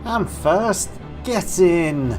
I'm first. Get in.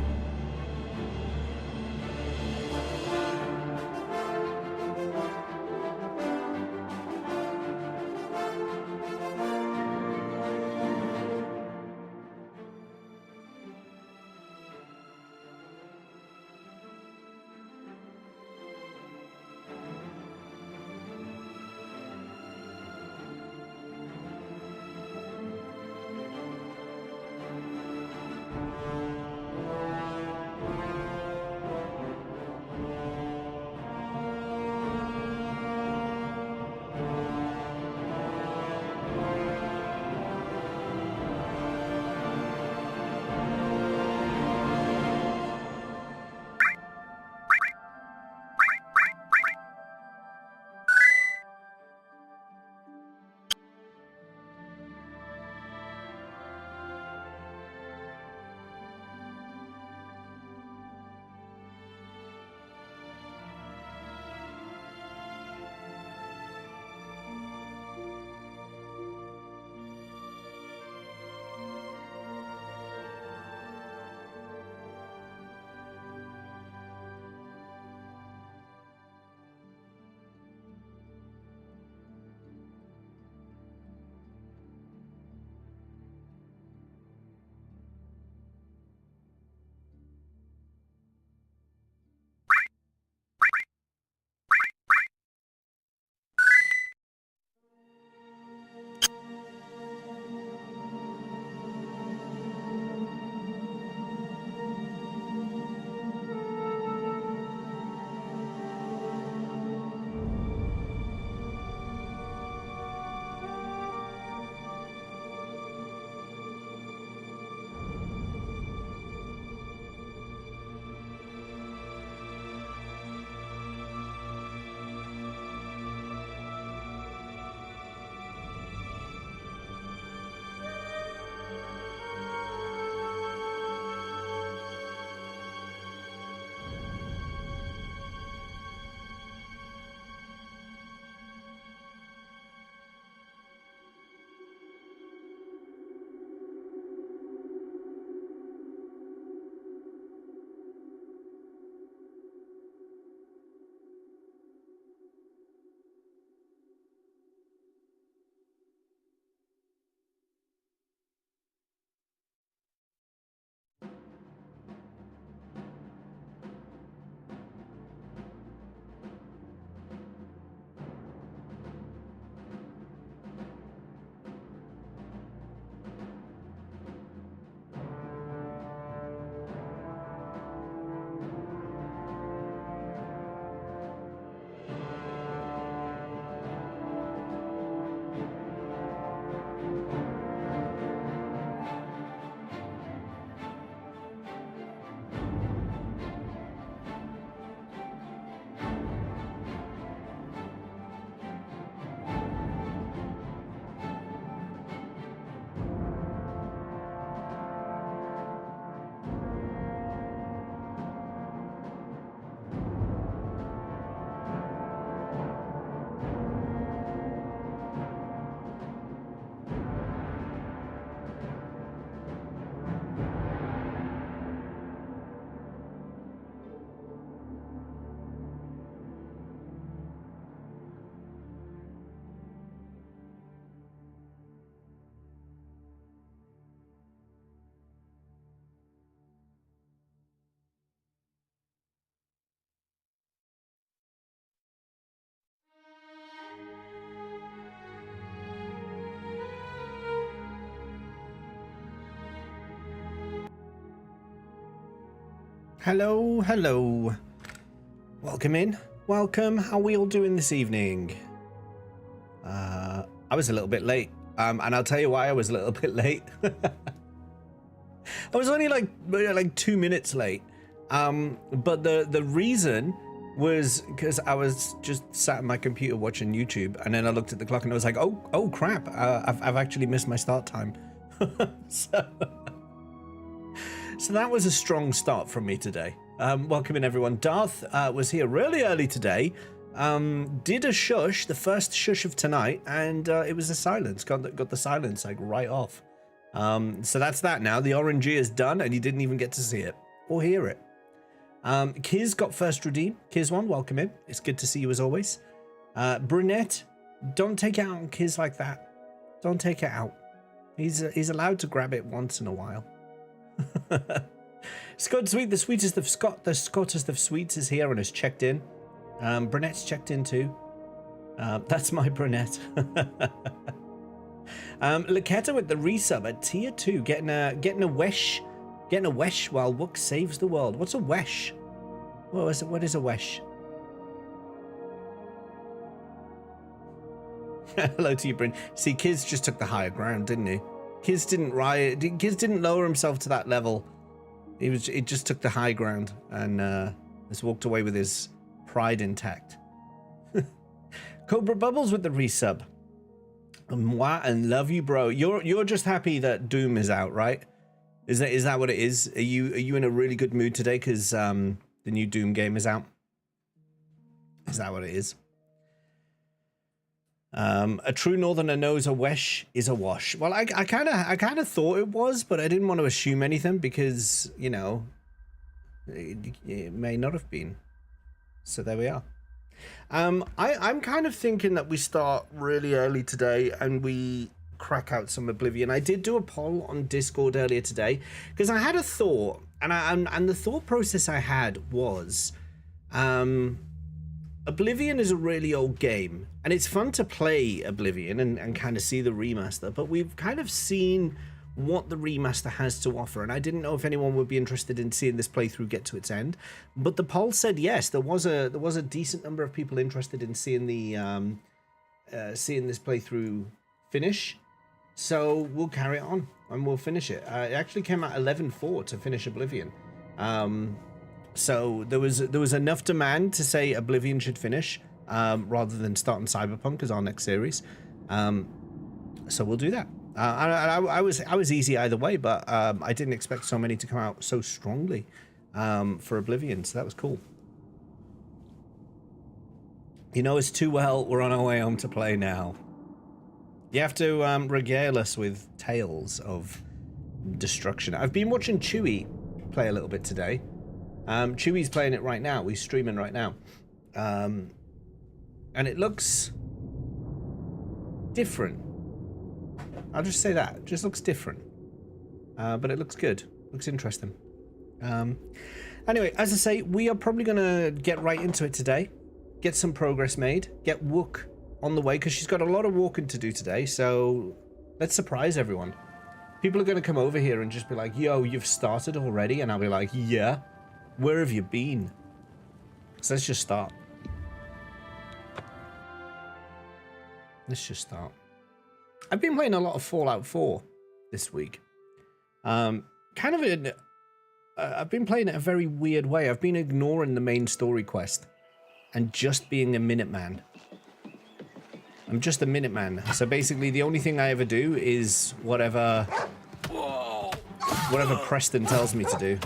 Hello, hello. Welcome in. Welcome. How are we all doing this evening? I was a little bit late. And I'll tell you why I was a little bit late. I was only like 2 minutes late. But the reason was because I was just sat at my computer watching YouTube, and then I looked at the clock and I was like, oh crap, I've actually missed my start time. So that was a strong start from me today. Welcome in, everyone. Darth was here really early today. Did a shush, the first shush of tonight, and it was a silence. Got the silence like right off. So that's that now. The RNG is done, and you didn't even get to see it or hear it. Kiz got first redeem. Kiz1, welcome in. It's good to see you as always. Brunette, don't take it out on Kiz like that. Don't take it out. He's allowed to grab it once in a while. Scott Sweet, the sweetest of Scott, the Scottest of sweets is here and has checked in. Brunette's checked in too. That's my brunette. Laketa with the resub at tier 2, getting a wesh while Wuk saves the world. What's a wesh? What is a wesh? Hello to you, Bryn. See, Kiz just took the higher ground, didn't he? Kiz didn't lower himself to that level. He just took the high ground and has walked away with his pride intact. Cobra Bubbles with the resub. Mwah, and love you, bro. You're just happy that Doom is out, right? Is that what it is? Are you in a really good mood today because the new Doom game is out? Is that what it is? A true northerner knows a wesh is a wash. Well, I kind of thought it was, but I didn't want to assume anything because, you know, it may not have been. So there we are. I'm kind of thinking that we start really early today and we crack out some Oblivion. I did do a poll on Discord earlier today because I had a thought, and the thought process I had was, Oblivion is a really old game, and it's fun to play Oblivion and kind of see the remaster, but we've kind of seen what the remaster has to offer, and I didn't know if anyone would be interested in seeing this playthrough get to its end, but the poll said yes. There was a decent number of people interested in seeing the seeing this playthrough finish, so we'll carry it on and we'll finish it. It actually came out 11-4 to finish Oblivion. So there was enough demand to say Oblivion should finish rather than starting Cyberpunk as our next series. So we'll do that. I was easy either way, but I didn't expect so many to come out so strongly for Oblivion, so that was cool. You know us too well. We're on our way home to play now. You have to regale us with tales of destruction. I've been watching Chewy play a little bit today. Chewy's playing it right now. He's streaming right now. And it looks different. I'll just say that. It just looks different. But it looks good. Looks interesting. Anyway, as I say, we are probably going to get right into it today. Get some progress made. Get Wuk on the way, because she's got a lot of walking to do today. So let's surprise everyone. People are going to come over here and just be like, yo, you've started already? And I'll be like, yeah. Where have you been? So let's just start. Let's just start. I've been playing a lot of Fallout 4 this week. I've been playing it a very weird way. I've been ignoring the main story quest and just being a Minuteman. I'm just a Minuteman. So basically the only thing I ever do is whatever Preston tells me to do.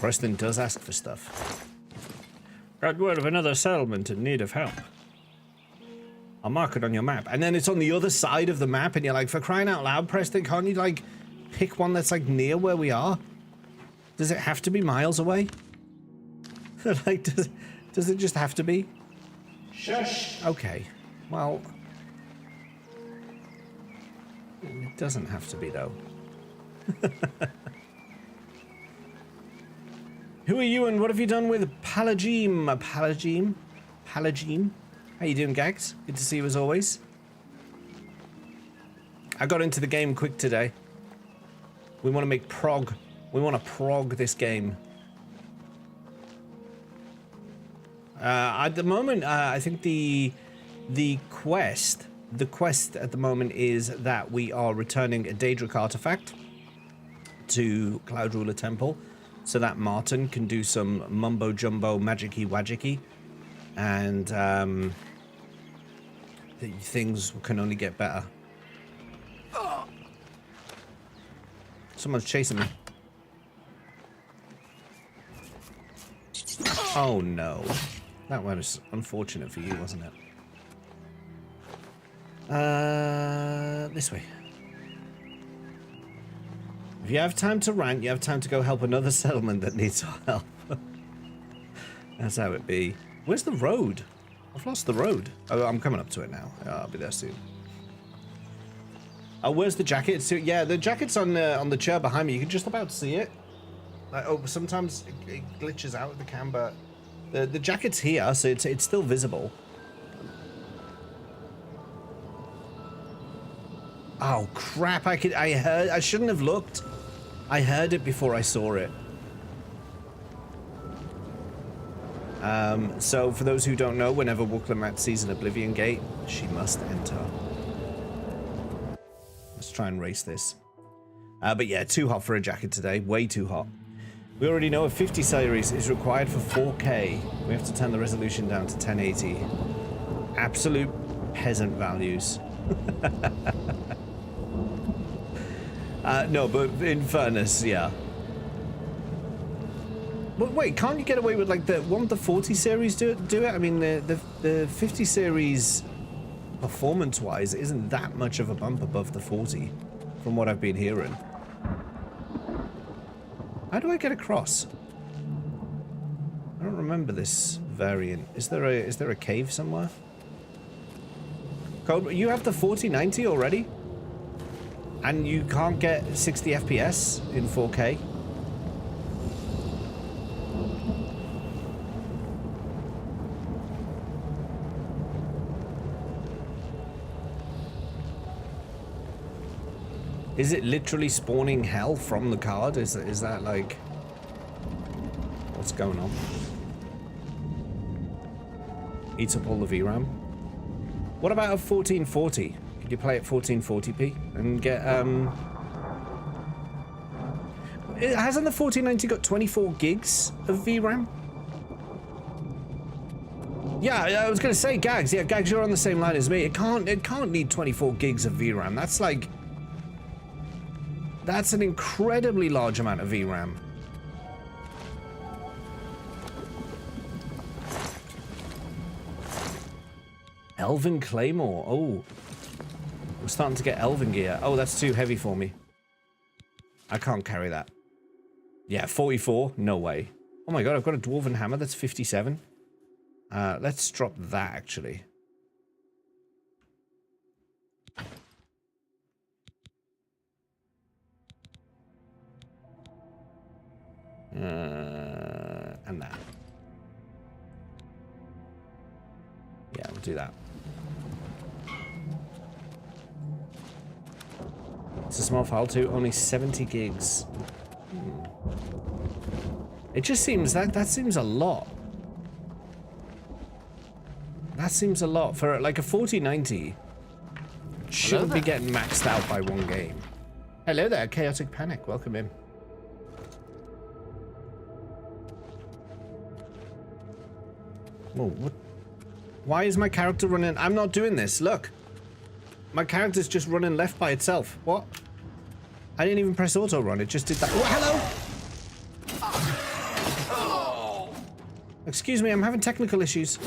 Preston does ask for stuff. Got word of another settlement in need of help. I'll mark it on your map. And then it's on the other side of the map and you're like, for crying out loud, Preston, can't you like pick one that's like near where we are? Does it have to be miles away? Like, does it just have to be? Shush. Okay. Well, it doesn't have to be though. Who are you and what have you done with Palagim? Palagim? How you doing, Gags? Good to see you as always. I got into the game quick today. We want to make prog. We want to prog this game. At the moment, I think the quest at the moment is that we are returning a Daedric artifact to Cloud Ruler Temple, so that Martin can do some mumbo jumbo magicy wagicky, and things can only get better. Someone's chasing me. Oh no. That was unfortunate for you, wasn't it? This way. If you have time to rant, you have time to go help another settlement that needs our help. That's how it be. Where's the road? I've lost the road. Oh, I'm coming up to it now. I'll be there soon. Oh, where's the jacket? So, yeah, the jacket's on the chair behind me. You can just about see it. Like, oh, sometimes it glitches out of the cam, but the jacket's here, so it's still visible. Oh crap! I shouldn't have looked. I heard it before I saw it. So for those who don't know, whenever Wuk Lamat sees an Oblivion gate, she must enter. Let's try and race this. But yeah, too hot for a jacket today. Way too hot. We already know a 50 series is required for 4K. We have to turn the resolution down to 1080. Absolute peasant values. No, but in fairness, yeah. But wait, can't you get away with like won't the 40 series do it? I mean, the 50 series performance-wise isn't that much of a bump above the 40, from what I've been hearing. How do I get across? I don't remember this variant. Is there a cave somewhere? Code, you have the 4090 already? And you can't get 60 FPS in 4K? Is it literally spawning hell from the card? Is that like... What's going on? Eats up all the VRAM. What about a 1440? Could you play at 1440p and get hasn't the 1490 got 24 gigs of VRAM? Yeah, I was gonna say Gags. Yeah, Gags, you're on the same line as me. It can't need 24 gigs of VRAM. That's like... That's an incredibly large amount of VRAM. Elven Claymore. Oh. We're starting to get Elven gear. Oh, that's too heavy for me. I can't carry that. Yeah, 44. No way. Oh my god, I've got a Dwarven Hammer. That's 57. Let's drop that, actually. And that. Yeah, we'll do that. It's a small file too, only 70 gigs. It just seems that seems a lot. That seems a lot for like a 4090. Shouldn't be getting maxed out by one game. Hello there, Chaotic Panic. Welcome in. Whoa, what? Why is my character running? I'm not doing this. Look. My character's just running left by itself. What? I didn't even press auto run. It just did that. Oh, hello! Excuse me, I'm having technical issues.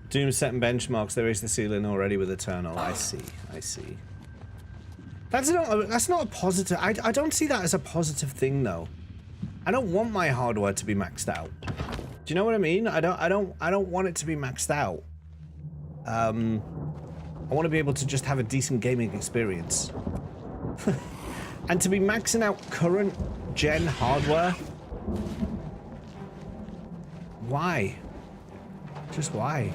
Doom setting benchmarks. There is the ceiling already with Eternal. I see. I see. That's not a positive. I don't see that as a positive thing though. I don't want my hardware to be maxed out. Do you know what I mean? I don't want it to be maxed out. I want to be able to just have a decent gaming experience. And to be maxing out current gen hardware. Why? Just why?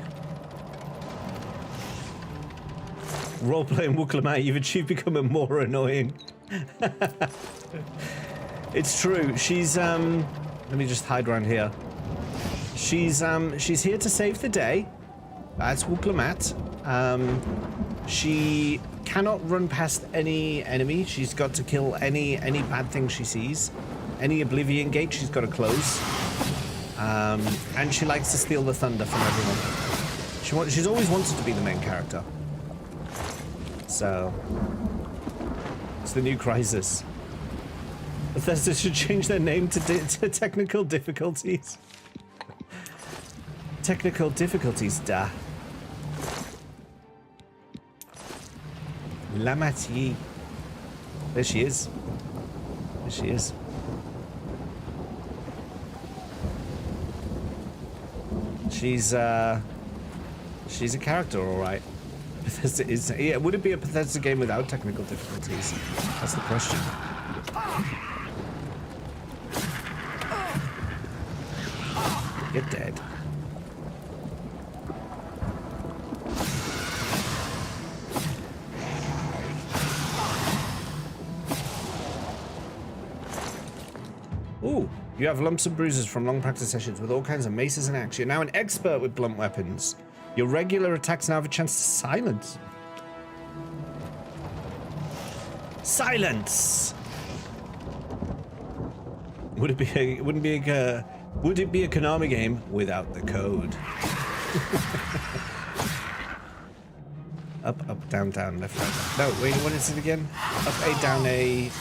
Role-playing Wuk Lamat, you've achieved becoming more annoying. It's true. She's let me just hide around here. She's here to save the day. That's Wuk Lamat. She cannot run past any enemy. She's got to kill any bad thing she sees. Any Oblivion gate she's got to close. And she likes to steal the thunder from everyone. She's always wanted to be the main character. So it's the new crisis. Bethesda should change their name to technical difficulties. Technical difficulties, da. Lamat. There she is. There she is. She's a character, all right. Bethesda is. Yeah, would it be a Bethesda game without technical difficulties? That's the question. You're dead. Ooh, you have lumps and bruises from long practice sessions with all kinds of maces and axe. You're now an expert with blunt weapons. Your regular attacks now have a chance to silence. Silence! Would it be a Konami game without the code? Up, down, left, right. No, wait, what is it again? Up, A, down, A.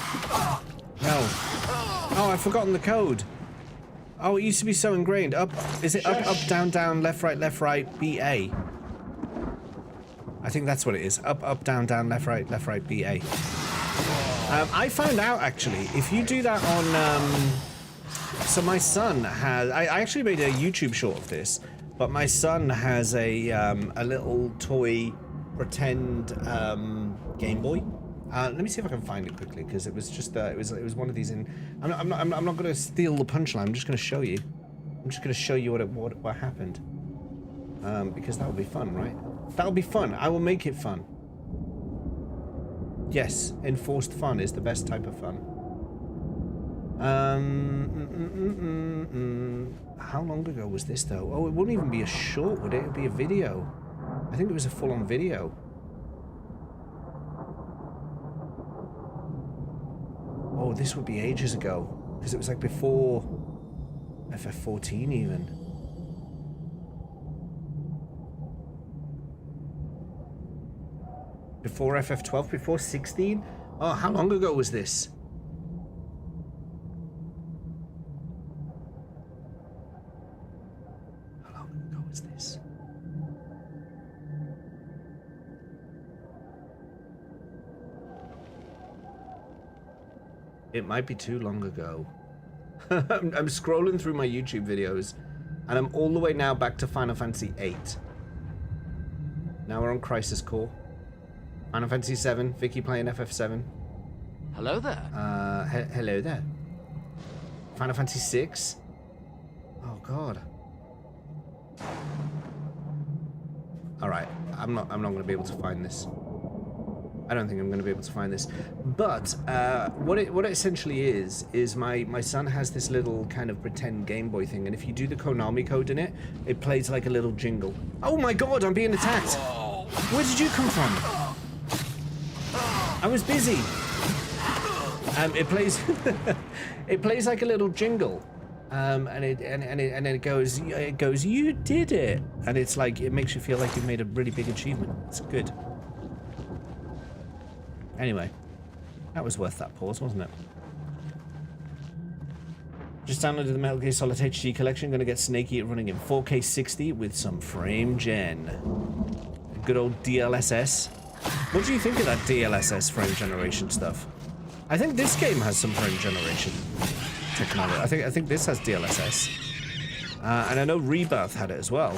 No. Oh, I've forgotten the code. Oh, it used to be so ingrained. Up, is it up, down, left, right, B, A? I think that's what it is. Up, down, left, right, B, A. I found out, actually, if you do that on, so my son has, I actually made a YouTube short of this, but my son has a little toy pretend Game Boy. Let me see if I can find it quickly, because it was just it was one of these. I'm not going to steal the punchline. I'm just going to show you. I'm just going to show you what happened, because that would be fun, right? That would be fun. I will make it fun. Yes, enforced fun is the best type of fun. How long ago was this though? Oh, it wouldn't even be a short, would it? It would be a video. I think it was a full-on video. Oh, this would be ages ago, because it was like before FF14 even. Before FF12, before 16? Oh, how long ago was this? How long ago was this? It might be too long ago. I'm scrolling through my YouTube videos, and I'm all the way now back to Final Fantasy VIII. Now we're on Crisis Core. Final Fantasy VII, Vicky playing FF7. Hello there. Hello there. Final Fantasy VI. Oh God. All right, I'm not going to be able to find this. I don't think I'm going to be able to find this. But what it essentially is my son has this little kind of pretend Game Boy thing, and if you do the Konami code in it, it plays like a little jingle. Oh my God, I'm being attacked. Where did you come from? I was busy. It plays it plays like a little jingle. And it goes, you did it. And it's like, it makes you feel like you've made a really big achievement. It's good. Anyway, that was worth that pause, wasn't it? Just downloaded the Metal Gear Solid HD collection. Gonna get Snakey running in 4K 60 with some frame gen. Good old DLSS. What do you think of that DLSS frame generation stuff? I think this game has some frame generation technology. I think this has DLSS. And I know Rebirth had it as well.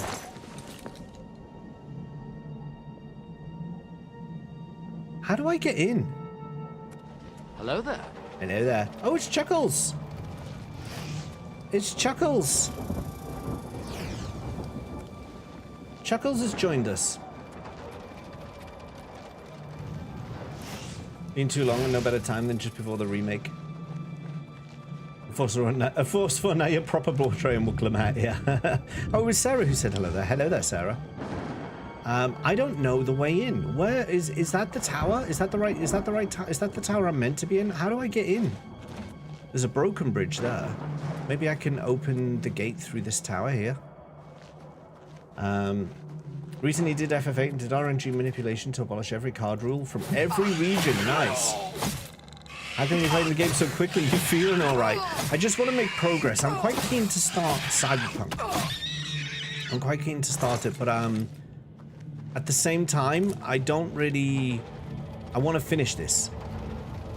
How do I get in? Hello there. Hello there. Oh, it's Chuckles. It's Chuckles. Chuckles has joined us. Been too long and no better time than just before the remake. A force for now, you're proper Dawntrail and Wuk Lamat, yeah. Oh, it was Sarah who said hello there. Hello there, Sarah. I don't know the way in. Where is that the tower? Is that the right is that the tower I'm meant to be in? How do I get in? There's a broken bridge there. Maybe I can open the gate through this tower here. Recently did FF8 and did RNG manipulation to abolish every card rule from every region. Nice. How can you play the game so quickly? You're feeling alright. I just want to make progress. I'm quite keen to start Cyberpunk. I'm quite keen to start it, but at the same time, I don't really... I want to finish this.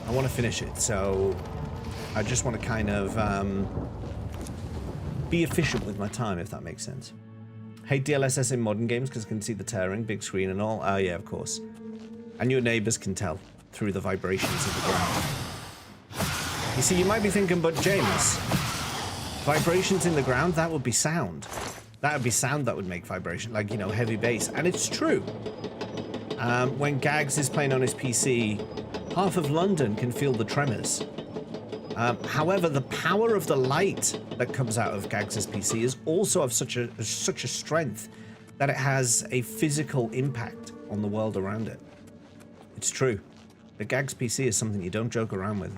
I want to finish it, so I just want to kind of be efficient with my time, if that makes sense. Hate DLSS in modern games because I can see the tearing, big screen and all. Oh yeah, of course. And your neighbors can tell through the vibrations of the ground. You see, you might be thinking, but James, vibrations in the ground, that would be sound. That would be sound that would make vibration, like, you know, heavy bass. And it's true. When Gags is playing on his PC, half of London can feel the tremors. However, the power of the light that comes out of Gags' PC is also of such a strength that it has a physical impact on the world around it. It's true. The Gags PC is something you don't joke around with.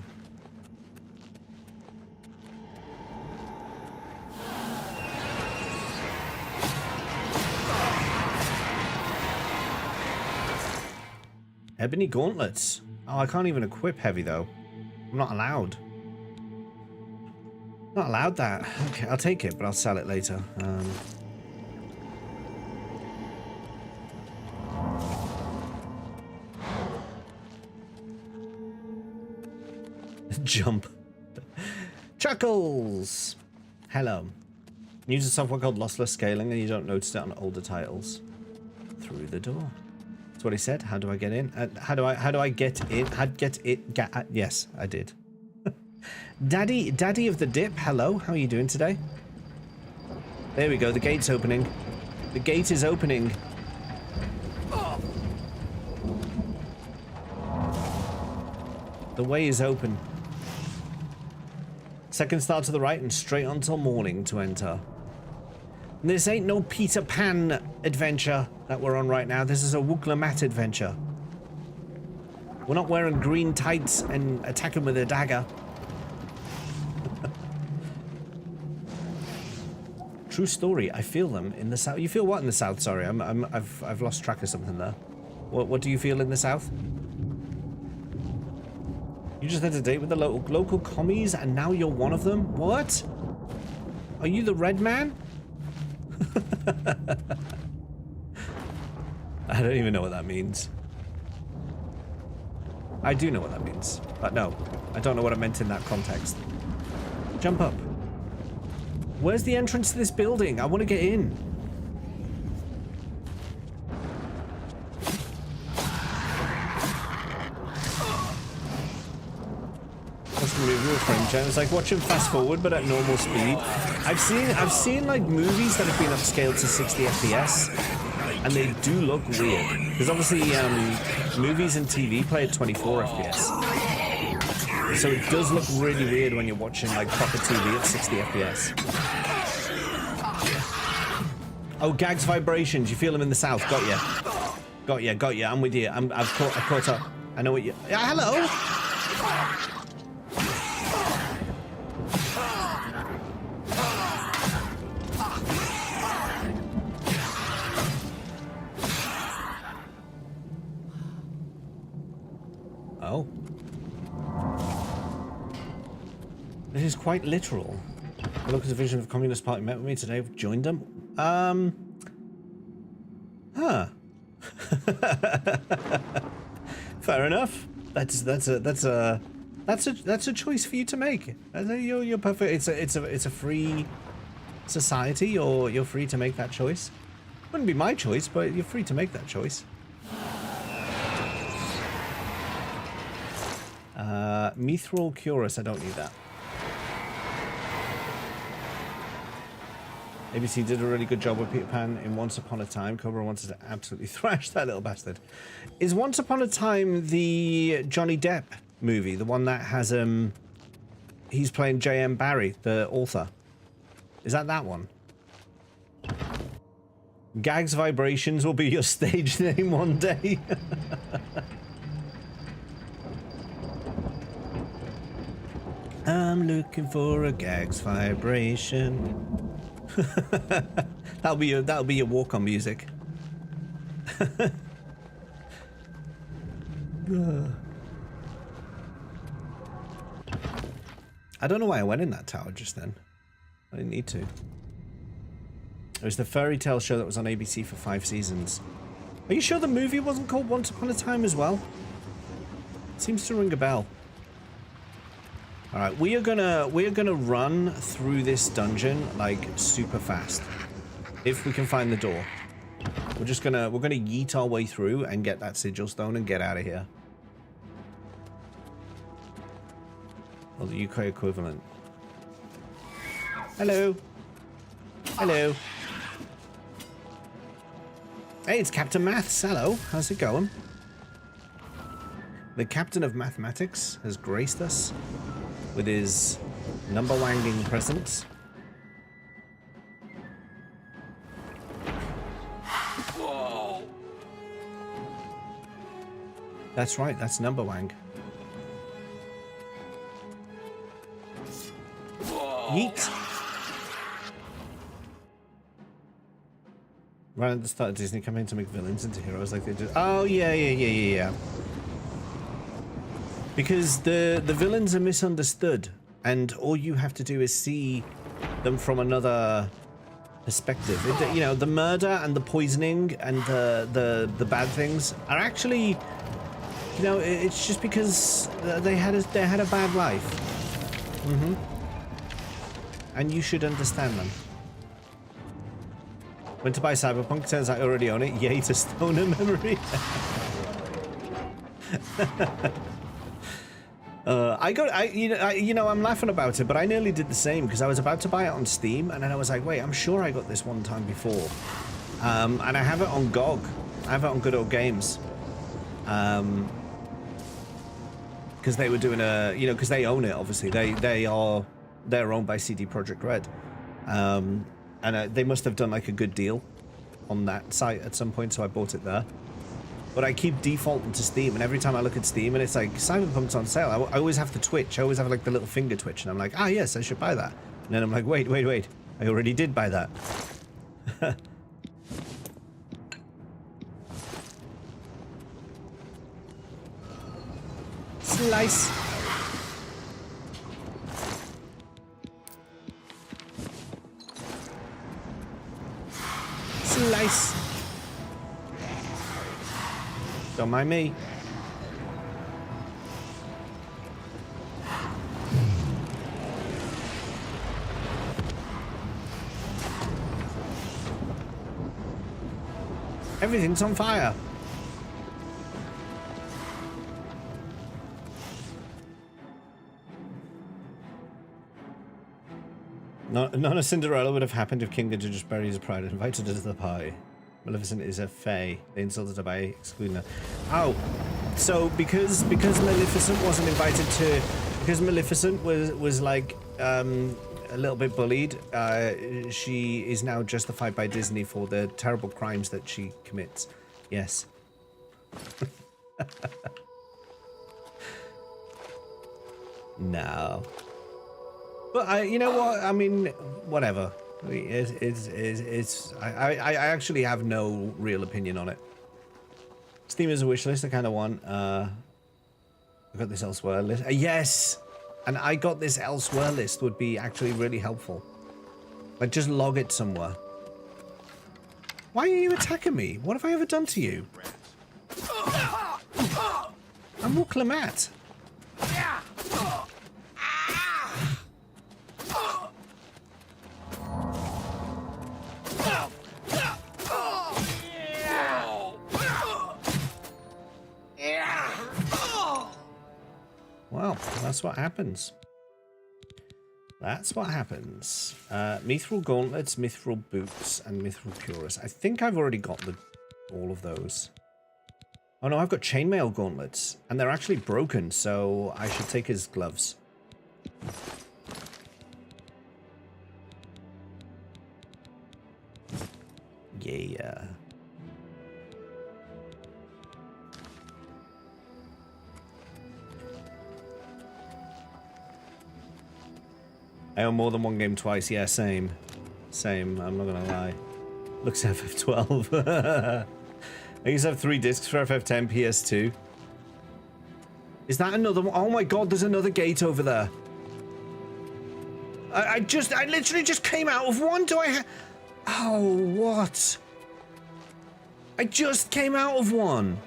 Ebony gauntlets. Oh, I can't even equip heavy though. I'm not allowed. Not allowed that. Okay, I'll take it, but I'll sell it later. Jump. Chuckles. Hello. Use a software called lossless scaling, and you don't notice it on older titles. Through the door. That's what he said. How do I get in? How do I get in? Yes, I did. Daddy of the dip. Hello. How are you doing today? There we go. The gate's opening. The gate is opening. The way is open. Second star to the right and straight on till morning to enter. This ain't no Peter Pan adventure that we're on right now. This is a Wuk Lamat adventure. We're not wearing green tights and attacking with a dagger. True story. I feel them in the south. You feel what in the south? Sorry, I've lost track of something there. What do you feel in the south? You just had a date with the local commies and now you're one of them? What? Are you the red man? I don't even know what that means. I do know what that means, but no, I don't know what it meant in that context. Jump up. Where's the entrance to this building? I want to get in. It's like watching fast forward but at normal speed. I've seen like movies that have been upscaled to 60 FPS and they do look weird because obviously movies and TV play at 24 FPS, so it does look really weird when you're watching like proper TV at 60 FPS. Oh, Gags vibrations, you feel them in the south. Got ya. I'm with you. I've caught up. I know what you. Hello. Oh. It is quite literal. The local division of the Communist Party met with me today. I've joined them. Huh. Fair enough. That's a choice for you to make. You're perfect. It's a free society. You're free to make that choice. Wouldn't be my choice, but you're free to make that choice. Mithril Curus, I don't need that. ABC did a really good job with Peter Pan in Once Upon a Time. Cobra wanted to absolutely thrash that little bastard. Is Once Upon a Time the Johnny Depp movie? The one that has, he's playing J.M. Barrie, the author. Is that one? Gags Vibrations will be your stage name one day. I'm looking for a Gags Vibration. that'll be your walk-on music. I don't know why I went in that tower just then. I didn't need to. It was the fairy tale show that was on ABC for 5 seasons. Are you sure the movie wasn't called Once Upon a Time as well? It seems to ring a bell. All right, we are gonna run through this dungeon like super fast, if we can find the door. We're gonna yeet our way through and get that sigil stone and get out of here. Or the UK equivalent. Hello. Hello. Hey, it's Captain Maths. Hello. How's it going? The Captain of Mathematics has graced us with his number-wanging presence. Whoa. That's right, that's number wang. Whoa. Yeet. Right at the start of Disney coming to make villains into heroes like they do. Oh, yeah. Because the villains are misunderstood, and all you have to do is see them from another perspective. You know, the murder and the poisoning and the bad things are actually, you know, it's just because they had a bad life. And you should understand them. Went to buy Cyberpunk, turns out I already own it. Yay to stoner memory. I'm laughing about it, but I nearly did the same because I was about to buy it on Steam, and then I was like, wait, I'm sure I got this one time before. And I have it on GOG. I have it on Good Old Games. Because they were doing because they own it, obviously. They're owned by CD Projekt Red. And they must have done like a good deal on that site at some point, so I bought it there. But I keep defaulting to Steam, and every time I look at Steam and it's like, Cyberpunk's on sale, I always have to twitch. I always have like the little finger twitch, and I'm like, ah, yes, I should buy that. And then I'm like, wait. I already did buy that. Slice. Slice. Don't mind me. Everything's on fire. None of Cinderella would have happened if King had just buried his pride and invited her to the party. Maleficent is a fae. They insulted her by excluding her. Oh, so because Maleficent wasn't invited to, because Maleficent was like a little bit bullied, she is now justified by Disney for the terrible crimes that she commits. Yes. No. But you know what? I mean, whatever. I actually have no real opinion on it. Steam is a wish list. I kind of want. I got this elsewhere list. Yes, and I got this elsewhere list would be actually really helpful. Like just log it somewhere. Why are you attacking me? What have I ever done to you? I'm Wuk Lamat. Well, that's what happens. That's what happens. Mithril gauntlets, mithril boots, and mithril cuirass. I think I've already got all of those. Oh no, I've got chainmail gauntlets, and they're actually broken, so I should take his gloves. Yeah. I own more than one game twice. Yeah, same. Same, I'm not gonna lie. Looks FF12. I used to have 3 discs for FF10, PS2. Is that another one? Oh my god, there's another gate over there. I literally just came out of one. Do I Oh, what? I just came out of one.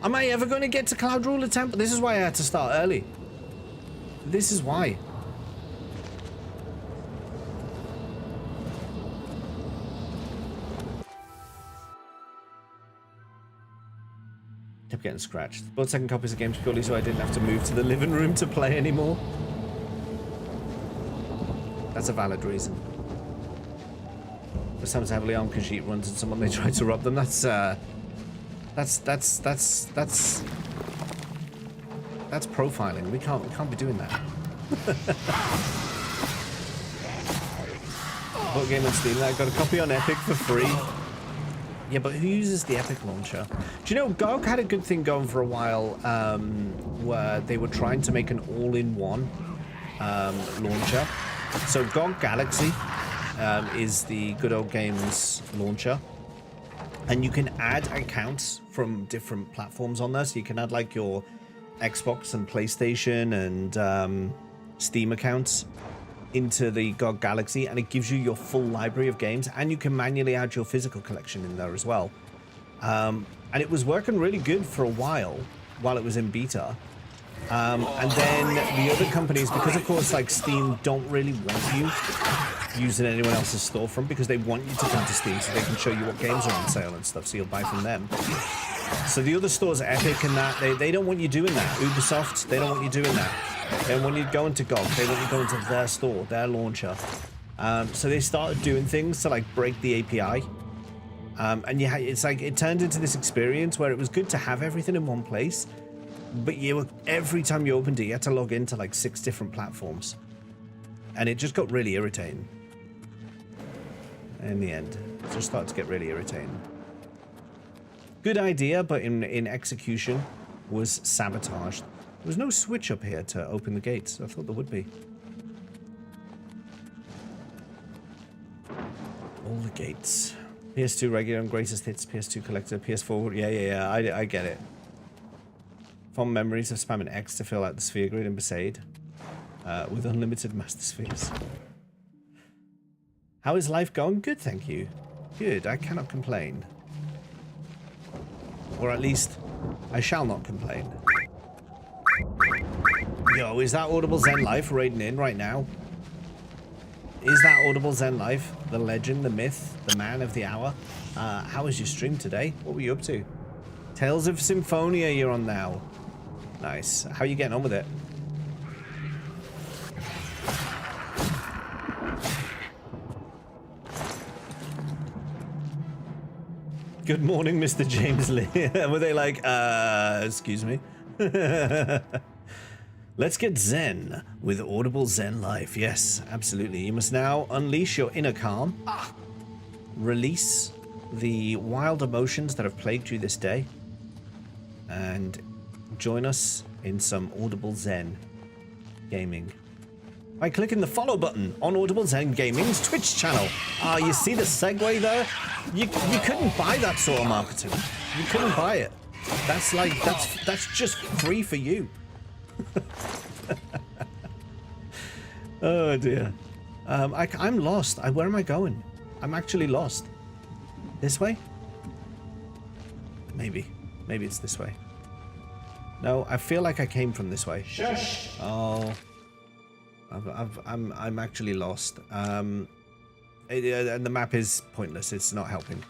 Am I ever going to get to Cloud Ruler Temple? This is why I had to start early. This is why. Kept getting scratched. Bought second copies of games purely so I didn't have to move to the living room to play anymore. That's a valid reason. For some heavily armed Khajiit runs and someone they try to rob them. That's profiling. We can't be doing that. Bought a game on Steam. I got a copy on Epic for free. Yeah, but who uses the Epic launcher? Do you know, GOG had a good thing going for a while where they were trying to make an all-in-one launcher. So GOG Galaxy is the Good Old Games launcher. And you can add accounts from different platforms on there. So you can add like your Xbox and PlayStation and Steam accounts into the GOG Galaxy, and it gives you your full library of games, and you can manually add your physical collection in there as well. And it was working really good for a while it was in beta. And then the other companies, because of course like Steam don't really want you using anyone else's storefront, because they want you to come to Steam so they can show you what games are on sale and stuff, so you'll buy from them. So the other stores, Epic and that, they don't want you doing that. Ubisoft, they don't want you doing that. They don't want you going to GOG. They want you going to their store, their launcher. So they started doing things to like break the API. And it's like it turned into this experience where it was good to have everything in one place, but every time you opened it, you had to log into like 6 different platforms, and it just got really irritating. In the end, it just started to get really irritating. Good idea, but in execution was sabotaged. There was no switch up here to open the gates. I thought there would be. All the gates. PS2 regular and greatest hits, PS2 collector, PS4. Yeah. I get it. Fond memories of spamming X to fill out the sphere grid in Besaid with unlimited master spheres. How is life going? Good, thank you. Good, I cannot complain. Or at least, I shall not complain. Yo, is that Audible Zen Life raiding in right now? Is that Audible Zen Life? The legend, the myth, the man of the hour? How was your stream today? What were you up to? Tales of Symphonia you're on now. Nice. How are you getting on with it? Good morning, Mr. James Lee. Were they like, excuse me? Let's get Zen with Audible Zen Life. Yes, absolutely. You must now unleash your inner calm. Release the wild emotions that have plagued you this day. And join us in some Audible Zen gaming by clicking the follow button on Audible Zen Gaming's Twitch channel. You see the segue there? You couldn't buy that sort of marketing. You couldn't buy it. That's like that's just free for you. Oh dear. I'm lost. Where am I going? I'm actually lost. This way? Maybe it's this way. No, I feel like I came from this way. Shush. Oh, I'm actually lost. And the map is pointless. It's not helping.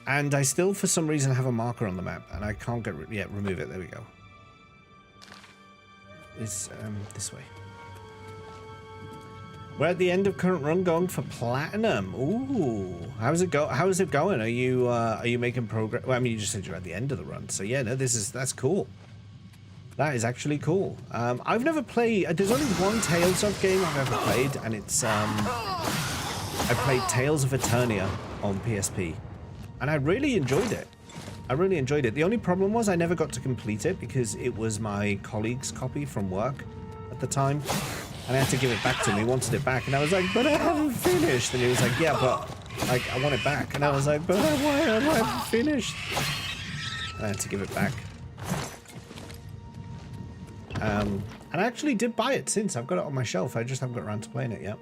And I still, for some reason, have a marker on the map, and I can't get remove it. There we go. It's this way. We're at the end of current run, going for platinum. Ooh, how's it go? How is it going? Are you making progress? Well, I mean, you just said you're at the end of the run, so yeah, no, that's cool. That is actually cool. I've never played. There's only one Tales of game I've ever played, and it's I played Tales of Eternia on PSP, and I really enjoyed it. I really enjoyed it. The only problem was I never got to complete it because it was my colleague's copy from work at the time, and I had to give it back to him. He wanted it back, and I was like, but I haven't finished. And he was like, yeah, but like I want it back. And I was like, but I haven't finished. And I had to give it back. And I actually did buy it since. I've got it on my shelf. I just haven't got around to playing it yet.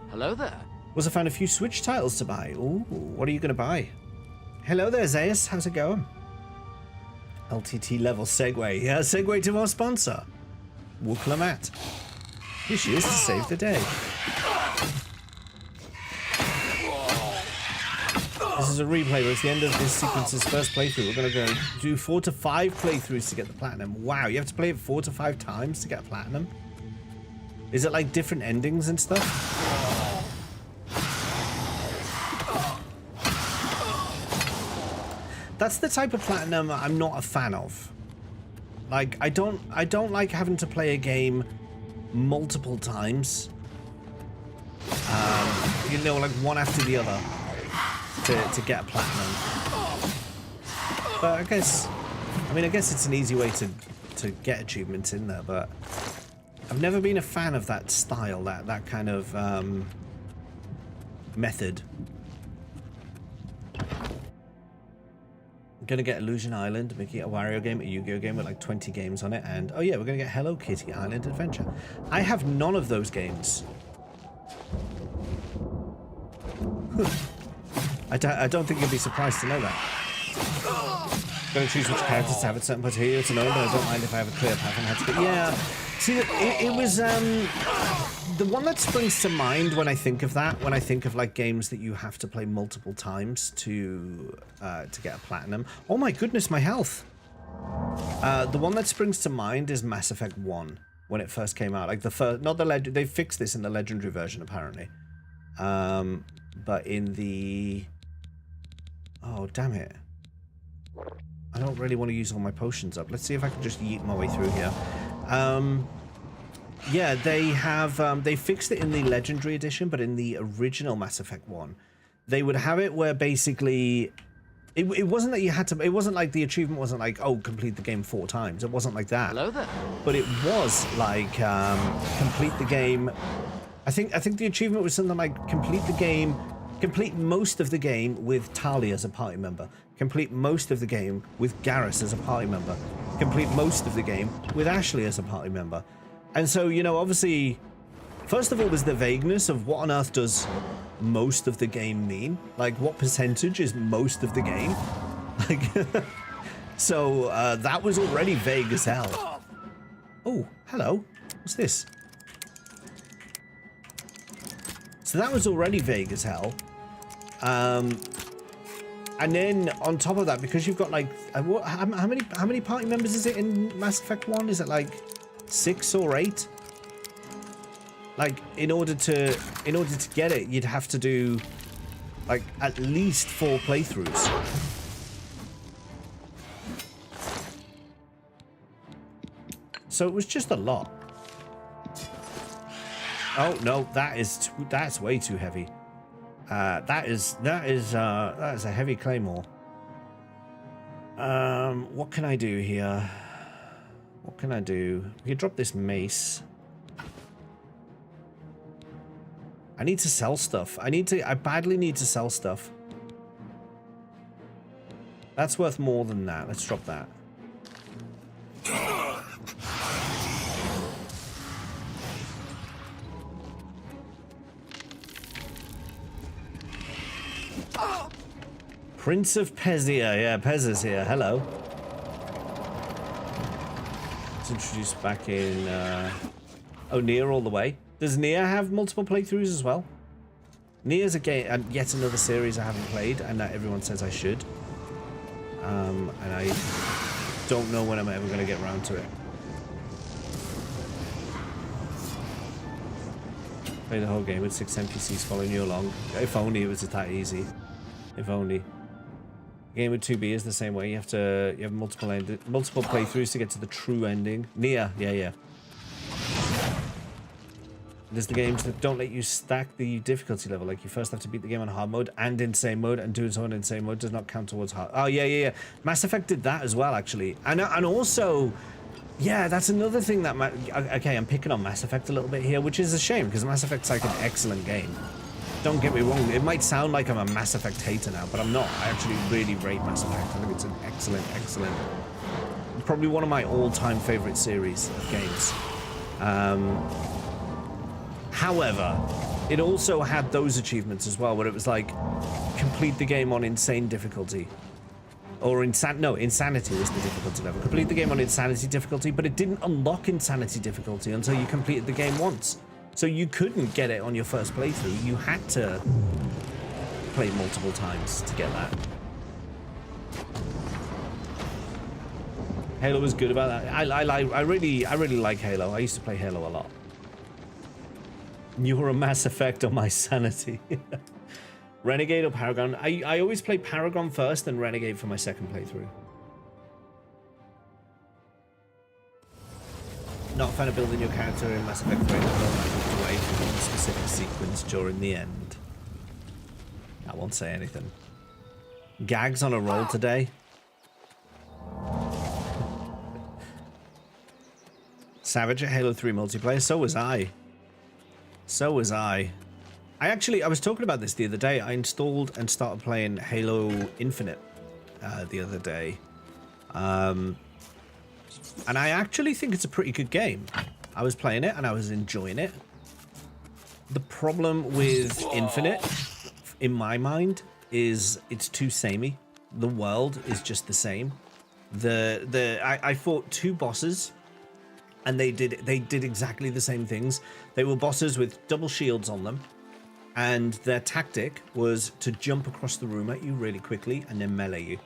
Hello there. Was I found a few Switch titles to buy. Ooh, what are you going to buy? Hello there, Zayas. How's it going? LTT level segue. Yeah, segue to our sponsor, Wuk Lamat. Here she is to save the day. This is a replay, but it's the end of this sequence's first playthrough. We're going to go do 4 to 5 playthroughs to get the platinum. Wow, you have to play it 4 to 5 times to get a platinum? Is it like different endings and stuff? That's the type of platinum I'm not a fan of. Like, I don't like having to play a game multiple times. You know, like one after the other to get a platinum. But I guess it's an easy way to get achievements in there, but I've never been a fan of that style, that kind of method. I'm gonna get Illusion Island, making it a Wario game, a Yu-Gi-Oh game with like 20 games on it, and oh yeah, we're gonna get Hello Kitty Island Adventure. I have none of those games. I don't think you'll be surprised to know that. Gonna choose which characters to have at certain points here to know, but I don't mind if I have a clear path and have to go. Yeah, see, it was the one that springs to mind when I think of that, when I think of like games that you have to play multiple times to get a platinum. Oh my goodness, my health. The one that springs to mind is Mass Effect 1 when it first came out. Like the first, not the legend. They fixed this in the legendary version apparently, but in the oh damn it. I don't really want to use all my potions up. Let's see if I can just yeet my way through here. Yeah, they have they fixed it in the Legendary Edition, but in the original Mass Effect 1, they would have it where basically it wasn't that you had to. It wasn't like the achievement wasn't like, oh, complete the game 4 times. It wasn't like that. Hello there. But it was like complete the game. I think the achievement was something like complete the game. Complete most of the game with Tali as a party member. Complete most of the game with Garrus as a party member. Complete most of the game with Ashley as a party member. And so, you know, obviously, first of all, there's the vagueness of what on earth does most of the game mean? Like, what percentage is most of the game? Like, so that was already vague as hell. Oh, hello. What's this? So that was already vague as hell. And then on top of that, because you've got like how many party members is it in Mass Effect 1? Is it like 6 or 8? Like in order to get it, you'd have to do like at least 4 playthroughs. So it was just a lot. Oh no, that's way too heavy. That is a heavy claymore. What can I do here? What can I do? We can drop this mace. I need to sell stuff. I badly need to sell stuff. That's worth more than that. Let's drop that. Prince of Pezia. Yeah, Pez is here. Hello. It's introduced back in... Oh, Nier all the way. Does Nier have multiple playthroughs as well? Nier's a game, and yet another series I haven't played, and that everyone says I should. And I don't know when I'm ever going to get around to it. Play the whole game with 6 NPCs following you along. If only it was that easy. If only. Game with 2B is the same way. You have multiple playthroughs to get to the true ending. Nier, yeah. There's the games that don't let you stack the difficulty level. Like you first have to beat the game on hard mode and insane mode, and doing so on insane mode does not count towards hard. Oh yeah. Mass Effect did that as well, actually, and also, yeah, that's another thing that. Okay, I'm picking on Mass Effect a little bit here, which is a shame because Mass Effect's like an excellent game. Don't get me wrong. It might sound like I'm a Mass Effect hater now, but I'm not. I actually really rate Mass Effect. I think it's an excellent, probably one of my all-time favorite series of games. However, it also had those achievements as well, where it was like, complete the game on insane difficulty. Or insanity was the difficulty level. Complete the game on insanity difficulty, but it didn't unlock insanity difficulty until you completed the game once. So you couldn't get it on your first playthrough. You had to play multiple times to get that. Halo was good about that. I really like Halo. I used to play Halo a lot. You were a Mass Effect on my sanity. Renegade or Paragon? I always play Paragon first, then Renegade for my second playthrough. Not a fan of building your character in Mass Effect 3. I moved away from one specific sequence during the end. I won't say anything. Gags on a roll today. Savage at Halo 3 multiplayer. So was I. So was I. I was talking about this the other day. I installed and started playing Halo Infinite the other day. And I actually think it's a pretty good game. I was playing it and I was enjoying it. The problem with Infinite, in my mind, is it's too samey. The world is just the same. I fought two bosses, and they did exactly the same things. They were bosses with double shields on them, and their tactic was to jump across the room at you really quickly and then melee you.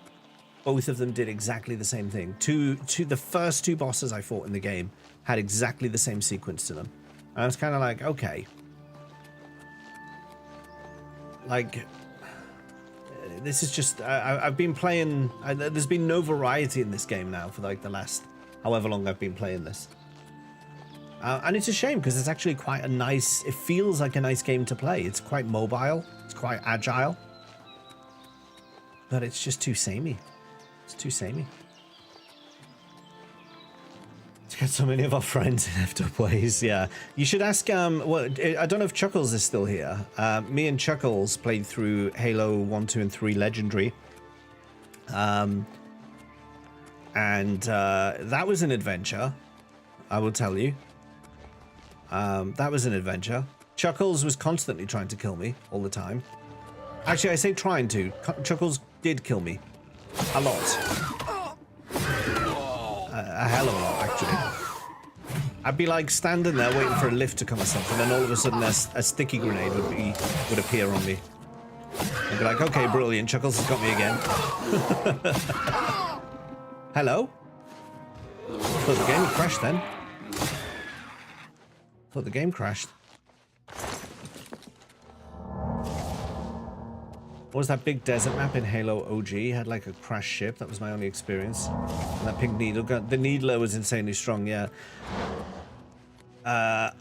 Both of them did exactly the same thing. The first two bosses I fought in the game had exactly the same sequence to them. And I was kind of like, okay. Like, this is just... I've been playing... there's been no variety in this game now for like the last however long I've been playing this. And it's a shame because it's actually quite a nice... It feels like a nice game to play. It's quite mobile. It's quite agile. But it's just too samey. It's too samey. Let's get so many of our friends in effed up ways. Yeah. You should ask... well, I don't know if Chuckles is still here. Me and Chuckles played through Halo 1, 2, and 3 Legendary. And that was an adventure. I will tell you. That was an adventure. Chuckles was constantly trying to kill me all the time. Actually, I say trying to. Chuckles did kill me. A lot. A hell of a lot, actually. I'd be like standing there waiting for a lift to come or something, and all of a sudden a sticky grenade would appear on me. I'd be like, okay, brilliant. Chuckles has got me again. Hello? Thought the game crashed then. Thought the game crashed. What was that big desert map in Halo OG? Had like a crash ship. That was my only experience. And that pink needle gun. The needler was insanely strong, yeah. I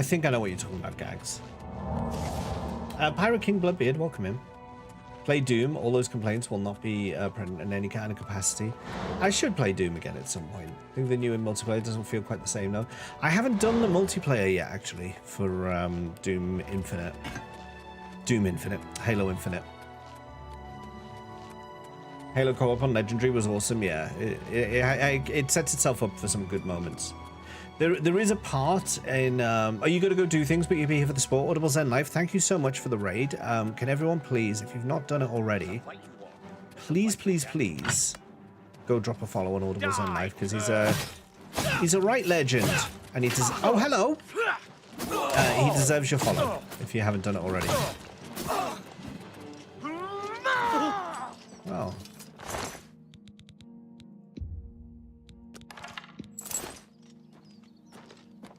think I know what you're talking about, Gags. Pirate King Bloodbeard, welcome in. Play Doom. All those complaints will not be present in any kind of capacity. I should play Doom again at some point. I think the new in multiplayer doesn't feel quite the same, though. I haven't done the multiplayer yet, actually, for Doom Infinite. Doom Infinite. Halo Infinite. Halo co-op on Legendary was awesome, yeah. It sets itself up for some good moments. There is a part in... are you going to go do things, but you'll be here for the sport? Audible Zen Life, thank you so much for the raid. Can everyone please, if you've not done it already, please, please, please, go drop a follow on Audible Zen Life, because he's a right legend. And he does... Oh, hello! He deserves your follow, if you haven't done it already. Oh.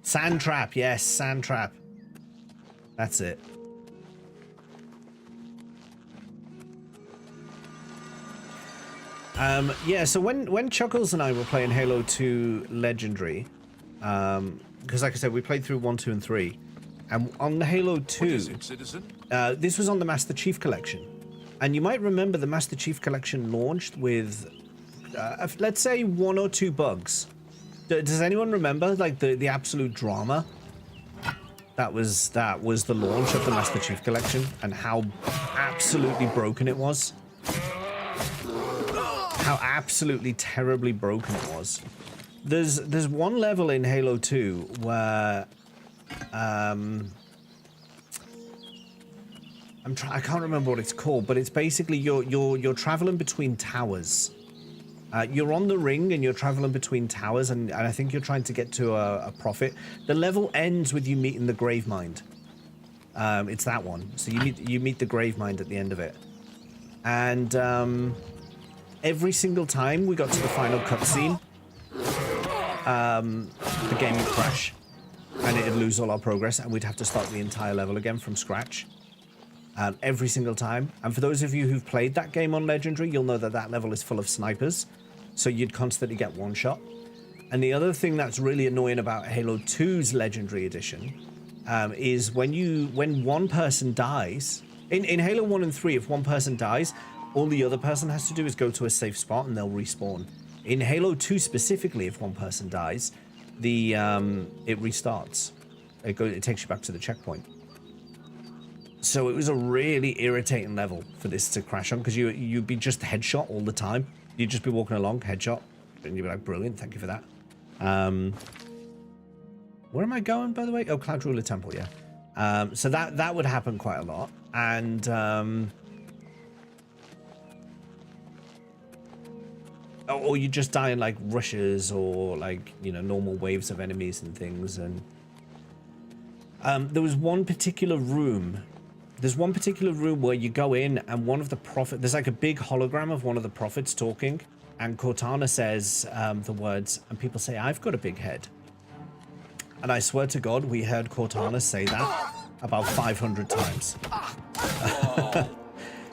Sand trap, yes, sand trap. That's it. Yeah, so when Chuckles and I were playing Halo 2 Legendary, because like I said, we played through 1, 2, and 3, and on the Halo 2, this was on the Master Chief Collection, and you might remember the Master Chief Collection launched with, let's say, 1 or 2 bugs. Does anyone remember, like, the absolute drama? That was the launch of the Master Chief Collection, and how absolutely broken it was. How absolutely terribly broken it was. There's one level in Halo 2 where I can't remember what it's called, but it's basically you're traveling between towers. You're on the ring and you're traveling between towers, and I think you're trying to get to a prophet. The level ends with you meeting the Gravemind. It's that one. So you meet the Gravemind at the end of it, and every single time we got to the final cutscene, the game would crash, and it'd lose all our progress, and we'd have to start the entire level again from scratch. Every single time. And for those of you who've played that game on Legendary, you'll know that that level is full of snipers, so you'd constantly get one shot. And the other thing that's really annoying about Halo 2's Legendary Edition is when one person dies. In Halo 1 and 3, if one person dies, all the other person has to do is go to a safe spot and they'll respawn. In Halo 2 specifically, if one person dies, it restarts. It takes you back to the checkpoint. So it was a really irritating level for this to crash on, because you'd be just headshot all the time. You'd just be walking along, headshot, and you'd be like, brilliant, thank you for that. Where am I going, by the way? Oh, Cloud Ruler Temple, yeah. So that would happen quite a lot. And or you just die in like rushes or like, you know, normal waves of enemies and things. And there was one particular room. There's one particular room where you go in and one of the prophets, there's like a big hologram of one of the prophets talking, and Cortana says the words, and people say, "I've got a big head." And I swear to God, we heard Cortana say that about 500 times.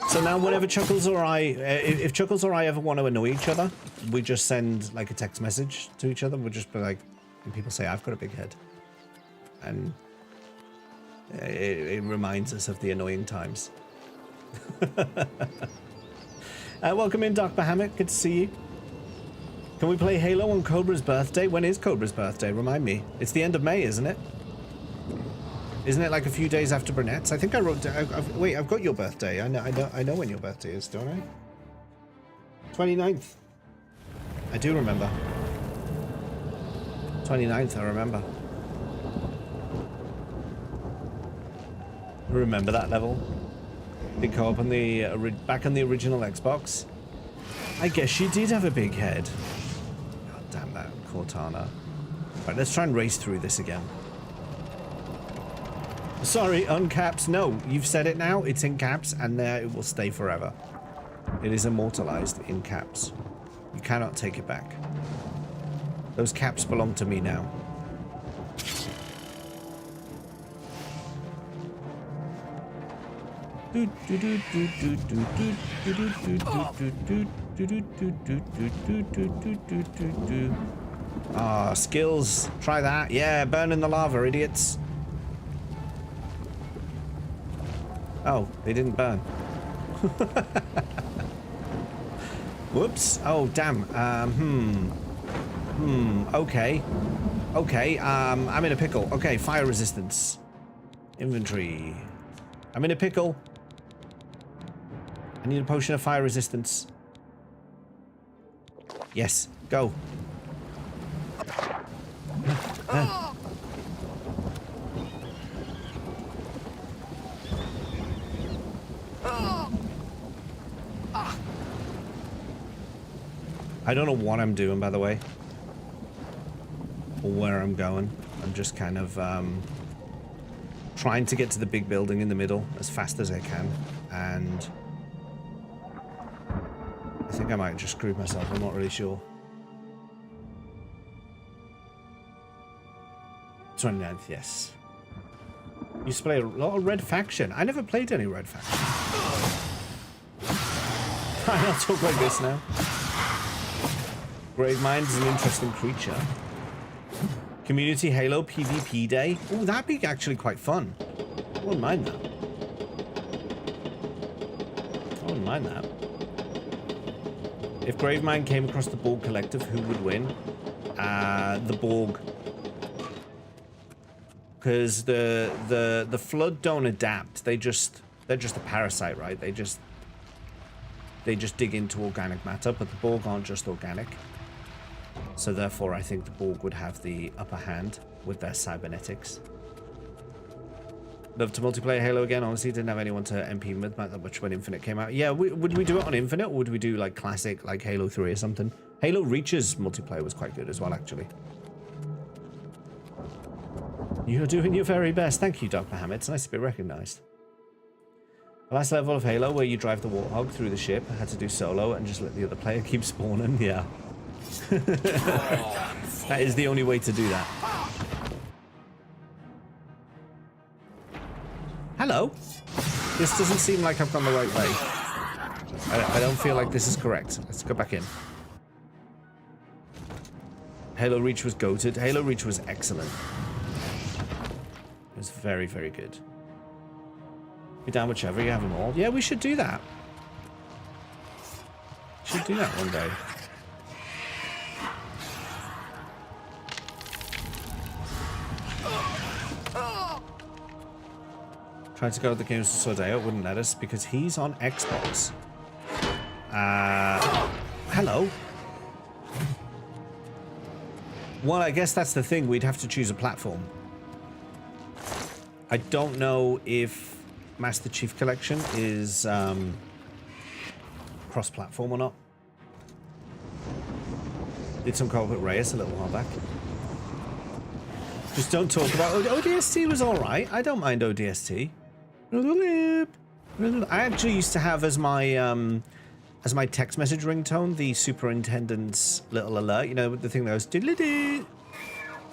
So now whenever Chuckles or I, if Chuckles or I ever want to annoy each other, we just send like a text message to each other. We'll just be like, and people say, "I've got a big head." And it reminds us of the annoying times. Welcome in, Dark Bahamut. Good to see you. Can we play Halo on Cobra's birthday? When is Cobra's birthday? Remind me. It's the end of May, isn't it? Isn't it like a few days after Burnett's? I think I wrote down... wait, I've got your birthday. I know when your birthday is, don't I? 29th. I do remember. 29th, I remember. Remember that level? Big co-op on the back on the original Xbox. I guess she did have a big head. God damn that Cortana. Right, let's try and race through this again. Sorry, uncaps. No, you've said it now. It's in caps, and there it will stay forever. It is immortalized in caps. You cannot take it back. Those caps belong to me now. Ah, skills. Try that. Yeah, burn in the lava, idiots. Oh, they didn't burn. Whoops. Oh, damn. Okay. Okay, I'm in a pickle. Okay, fire resistance. Inventory. I'm in a pickle. I need a potion of fire resistance. Yes, go. I don't know what I'm doing, by the way, or where I'm going. I'm just kind of trying to get to the big building in the middle as fast as I can, and I think I might have just screwed myself. I'm not really sure. 29th, yes. Used to play a lot of Red Faction. I never played any Red Faction. I'll talk like this now. Gravemind is an interesting creature. Community Halo PvP Day. Oh, that'd be actually quite fun. I wouldn't mind that. I wouldn't mind that. If Gravemind came across the Borg Collective, who would win? The Borg. Because the Flood don't adapt. They're just a parasite, right? They just dig into organic matter, but the Borg aren't just organic. So therefore, I think the Borg would have the upper hand with their cybernetics. Love to multiplayer Halo again. Honestly, didn't have anyone to MP with that much when Infinite came out. Yeah, would we do it on Infinite, or would we do like classic, like Halo 3 or something? Halo Reach's multiplayer was quite good as well, actually. You're doing your very best. Thank you, Dr. Hammett. It's nice to be recognized. The last level of Halo, where you drive the Warthog through the ship, I had to do solo and just let the other player keep spawning. Yeah. That is the only way to do that. Hello. This doesn't seem like I've gone the right way. I don't feel like this is correct. Let's go back in. Halo Reach was goated. Halo Reach was excellent. It was very, very good. Be down whichever, you have them all. Yeah, we should do that. Should do that one day. Tried to go to the games with Sordeo, wouldn't let us because he's on Xbox. Hello. Well, I guess that's the thing. We'd have to choose a platform. I don't know if Master Chief Collection is cross-platform or not. Did some co-op with Reyes a little while back. Just don't talk about ODST was all right. I don't mind ODST. I actually used to have as my text message ringtone the superintendent's little alert. You know, the thing that goes diddly-dee.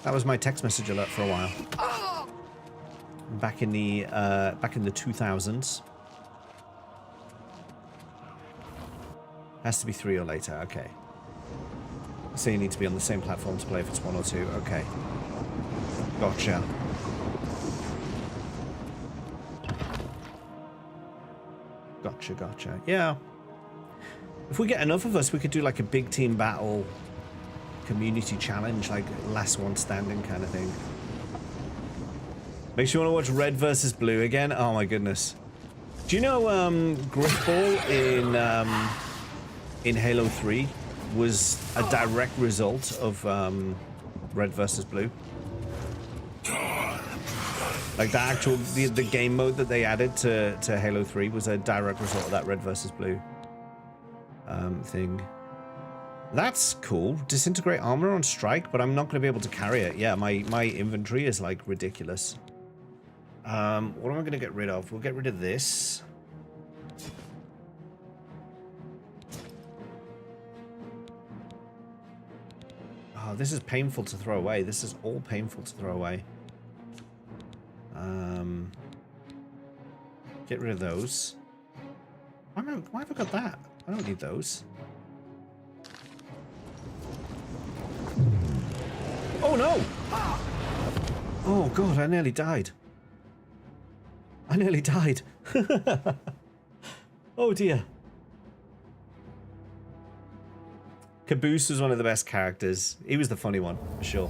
That was my text message alert for a while. Back in the 2000s. Has to be 3 or later. Okay. So you need to be on the same platform to play if it's 1 or 2. Okay. Gotcha. Gotcha. Yeah. If we get enough of us, we could do like a big team battle community challenge, like last one standing kind of thing. Makes you want to watch Red versus Blue again? Oh my goodness. Do you know Griffball in Halo 3 was a direct result of Red versus Blue? Like the actual the game mode that they added to Halo 3 was a direct result of that Red versus Blue thing. That's cool. Disintegrate armor on strike, but I'm not going to be able to carry it. Yeah, my inventory is like ridiculous. What am I going to get rid of? We'll get rid of this. Oh, this is painful to throw away. This is all painful to throw away. Get rid of those. Why have I got that? I don't need those. Oh no! Oh god, I nearly died. I nearly died. Oh dear. Caboose was one of the best characters. He was the funny one, for sure.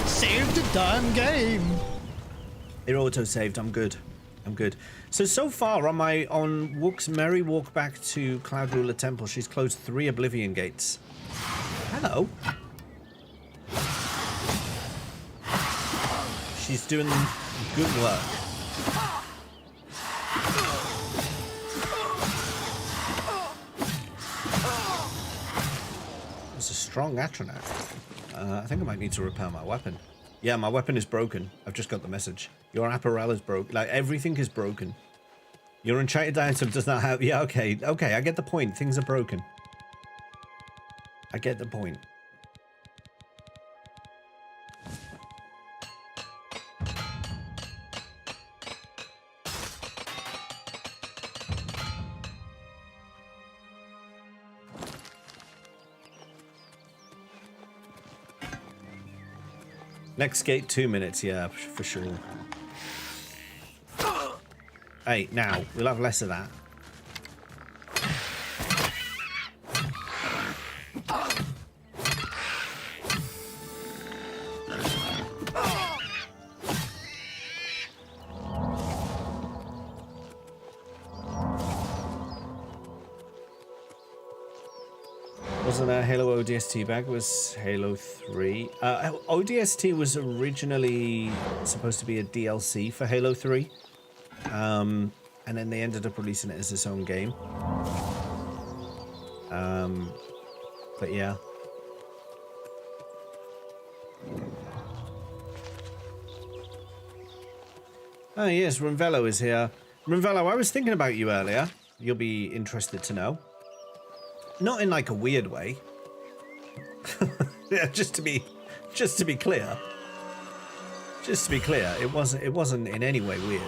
Save the damn game. It auto-saved. I'm good. So far on Wuk's merry walk back to Cloud Ruler Temple, she's closed 3 Oblivion gates. Hello. She's doing good work. It's a strong Atronach. I think I might need to repair my weapon. Yeah, my weapon is broken. I've just got the message. Your apparel is broken. Like, everything is broken. Your enchanted item does not have... Yeah, okay. Okay, I get the point. Things are broken. I get the point. Next gate, 2 minutes, yeah, for sure. Hey, now, we'll have less of that. Wasn't a Halo ODST bag, was Halo 3. ODST was originally supposed to be a DLC for Halo 3. And then they ended up releasing it as its own game. But yeah. Oh yes, Rinvello is here. Rinvello, I was thinking about you earlier. You'll be interested to know. Not in like a weird way. Yeah, just to be clear. Just to be clear, it wasn't in any way weird.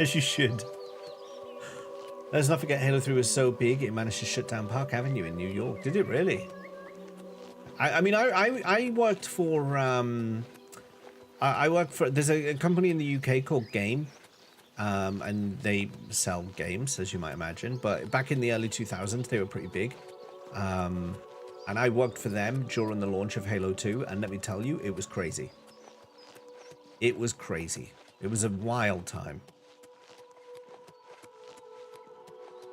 As you should. Let's not forget Halo 3 was so big it managed to shut down Park Avenue in New York. Did it really? I mean I worked for I worked for, there's a company in the UK called Game. And they sell games, as you might imagine, but back in the early 2000s they were pretty big. And I worked for them during the launch of Halo 2, and let me tell you, it was crazy. It was crazy. It was a wild time.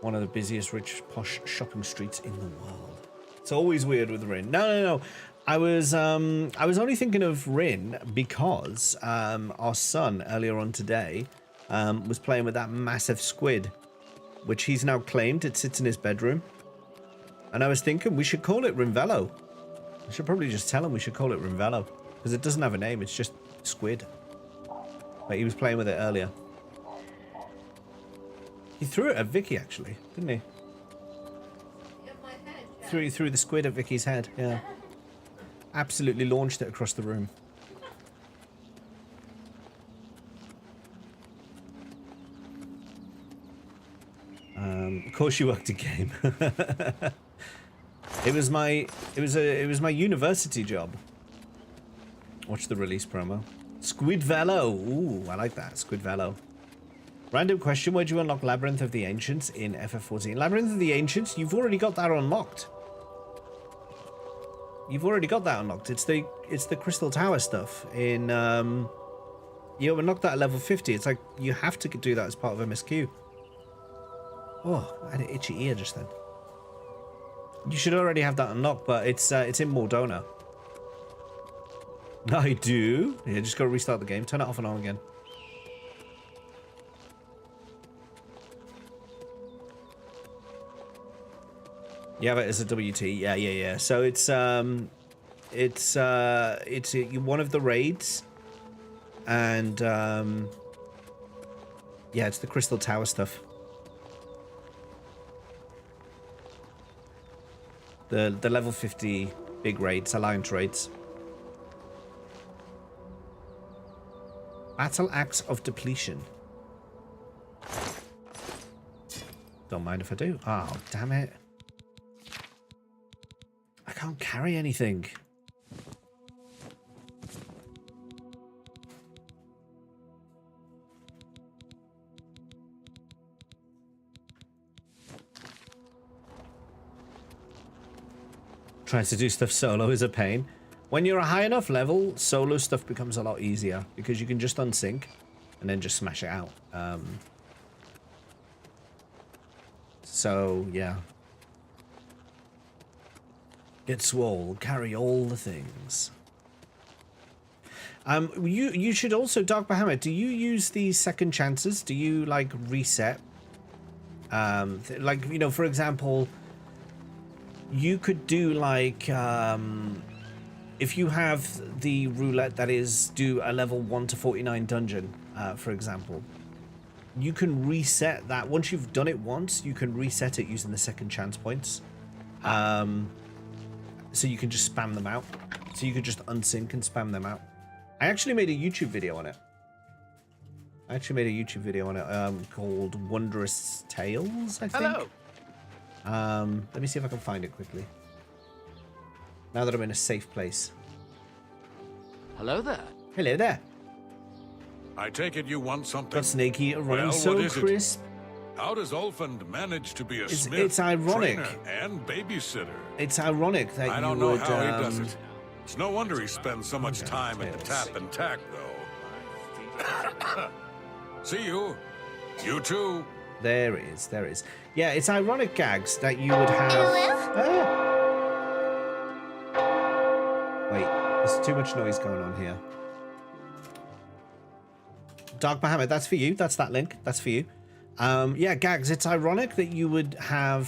One of the busiest, rich, posh shopping streets in the world. It's always weird with Rin. No. I was only thinking of Rin because our son earlier on today was playing with that massive squid, which he's now claimed. It sits in his bedroom. And I was thinking we should call it Rinvello. I should probably just tell him we should call it Rinvello, because it doesn't have a name. It's just squid. But he was playing with it earlier. He threw it at Vicky, actually, didn't he? My head, yeah. Threw the squid at Vicky's head, yeah. Absolutely launched it across the room. Of course you worked a game. It was my university job. Watch the release promo. Squidvello. Ooh, I like that. Squidvello. Random question, where do you unlock Labyrinth of the Ancients in FF14? Labyrinth of the Ancients, you've already got that unlocked. You've already got that unlocked. It's the Crystal Tower stuff in you unlocked that at level 50. It's like you have to do that as part of MSQ. Oh, I had an itchy ear just then. You should already have that unlocked, but it's in Mordona. I do. Yeah, just gotta restart the game. Turn it off and on again. You have it as a WT. Yeah. So it's one of the raids, and yeah, it's the Crystal Tower stuff. The level 50 big raids, alliance raids. Battle Axe of Depletion. Don't mind if I do. Oh, damn it. I can't carry anything. Trying to do stuff solo is a pain. When you're a high enough level, solo stuff becomes a lot easier because you can just unsync and then just smash it out. So, yeah. Get swole, carry all the things. You should also, Dark Bahamut, do you use these second chances? Do you, like, reset? Like, you know, for example, you could do, like, if you have the roulette that is do a level 1 to 49 dungeon, for example, you can reset that. Once you've done it once, you can reset it using the second chance points. So you can just spam them out. So you could just unsync and spam them out. I actually made a YouTube video on it. Called Wondrous Tales, I think. Hello. Let me see if I can find it quickly. Now that I'm in a safe place. Hello there. Hello there. I take it you want something? Got Snake Eater running Well, so what is it? crisp. How does Ulfund manage to be a smith, It's ironic. trainer, and babysitter? It's ironic that I don't you know would. how he does it. It's no wonder he spends so much time at the tap and tack, though. See you. You too. There it is. There it is. Yeah, it's ironic, Gags, that you would have. Ah! Wait, there's too much noise going on here. Dark Muhammad, that's for you. That's that link. That's for you. Yeah, Gags, it's ironic that you would have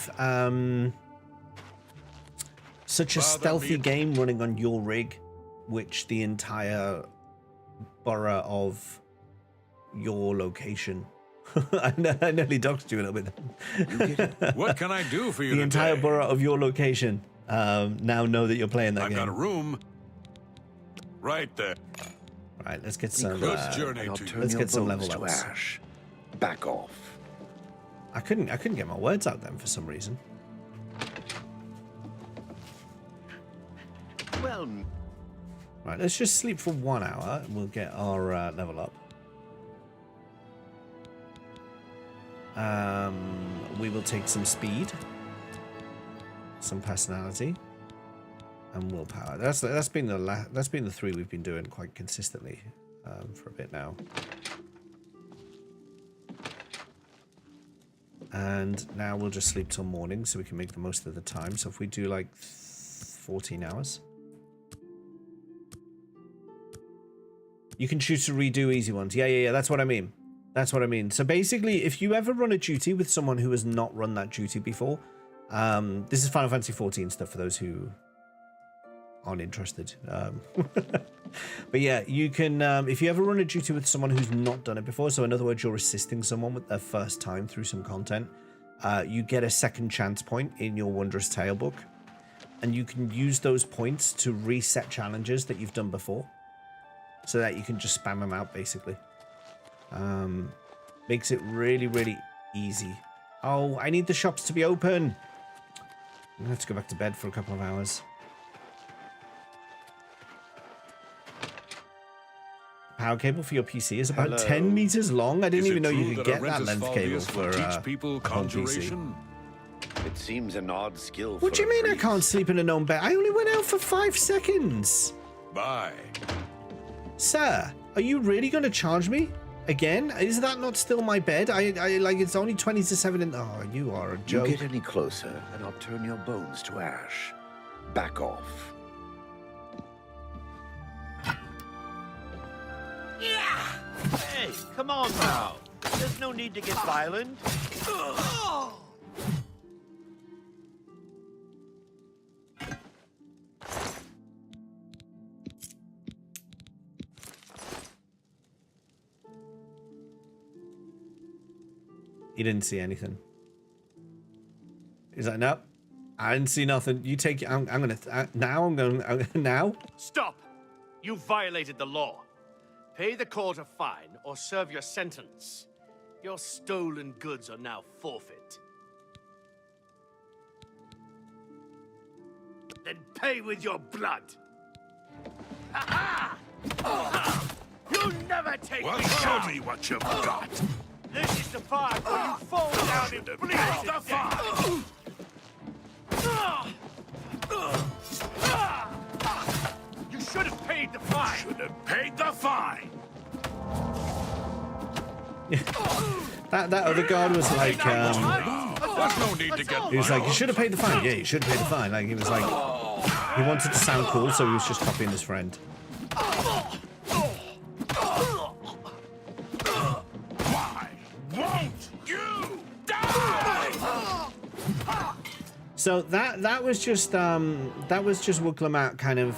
such a stealthy game running on your rig, which the entire borough of your location. I nearly doxed you a little bit. What can I do for you The entire today? borough of your location now know that you're playing that I've game. got a room right there. Right, let's get some. Good journey and I'll to turn let's your get some bones level to ups. ash. Back off. I couldn't get my words out then for some reason. Well, Right, let's just sleep for 1 hour and we'll get our level up. We will take some speed, some personality, and willpower. That's been the three we've been doing quite consistently for a bit now. And now we'll just sleep till morning so we can make the most of the time. So if we do like 14 hours. You can choose to redo easy ones. Yeah, that's what I mean. That's what I mean. So basically, if you ever run a duty with someone who has not run that duty before, this is Final Fantasy 14 stuff for those who aren't interested. But yeah, you can, if you ever run a duty with someone who's not done it before, so in other words, you're assisting someone with their first time through some content, you get a second chance point in your Wondrous Tale book, and you can use those points to reset challenges that you've done before, so that you can just spam them out, basically. Makes it really, really easy. Oh, I need the shops to be open. I'm gonna have to go back to bed for a couple of hours. Power cable for your PC is about 10 meters long. I didn't even know you could get that length cable for a people home PC. conjuration? it seems an odd skill. What do you mean I can't sleep in a known bed? I only went out for 5 seconds. Bye. Sir, are you really going to charge me again? Is that not still my bed? I like, it's only 20 to 7 and oh, you are a You joke. get any closer, and I'll turn your bones to ash. Back off. Hey, come on now. There's no need to get violent. He didn't see anything. He's like, no, I didn't see nothing. You take it. I'm gonna now. Stop! You violated the law. Pay the court a fine or serve your sentence. Your stolen goods are now forfeit. Then pay with your blood. Ha ha! You never take Well, me show down. me what you've got. This is the part where you fall down and bleed The to fine. death. You should have paid the fine. Should have paid the fine. That other guard was like, There's no need to get he was like, you should have paid the fine. Yeah, you should have paid the fine. Like he was like, he wanted to sound cool, so he was just copying his friend. Why won't you die? So that was just Wuk Lamat kind of.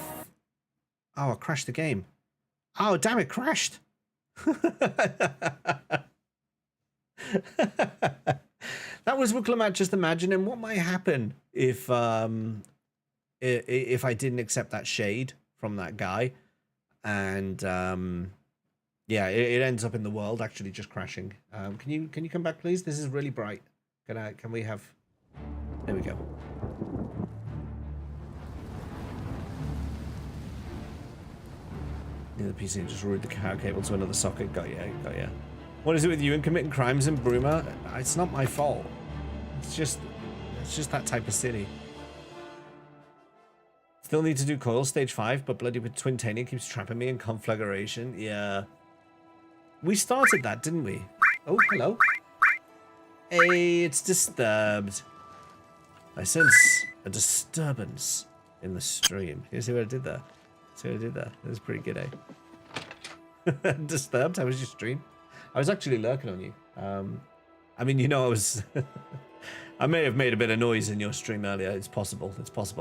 Oh, I crashed the game. Oh, damn it, crashed. That was Wuk Lamat just imagining what might happen if I didn't accept that shade from that guy, and yeah, it ends up in the world actually just crashing. Can you come back, please? This is really bright. Can we have? There we go. Yeah, the PC just routed the power cable to another socket. Got ya, got ya. What is it with you and committing crimes in Bruma? It's not my fault. It's just that type of city. Still need to do Coil Stage 5, but bloody with Twintania keeps trapping me in Conflagration. Yeah. We started that, didn't we? Oh, hello. Hey, it's disturbed. I sense a disturbance in the stream. You see what I did there? See what I did there? That was pretty good, eh? Disturbed? How was your stream? I was actually lurking on you. I mean, you know, I was... I may have made a bit of noise in your stream earlier. It's possible. It's possible.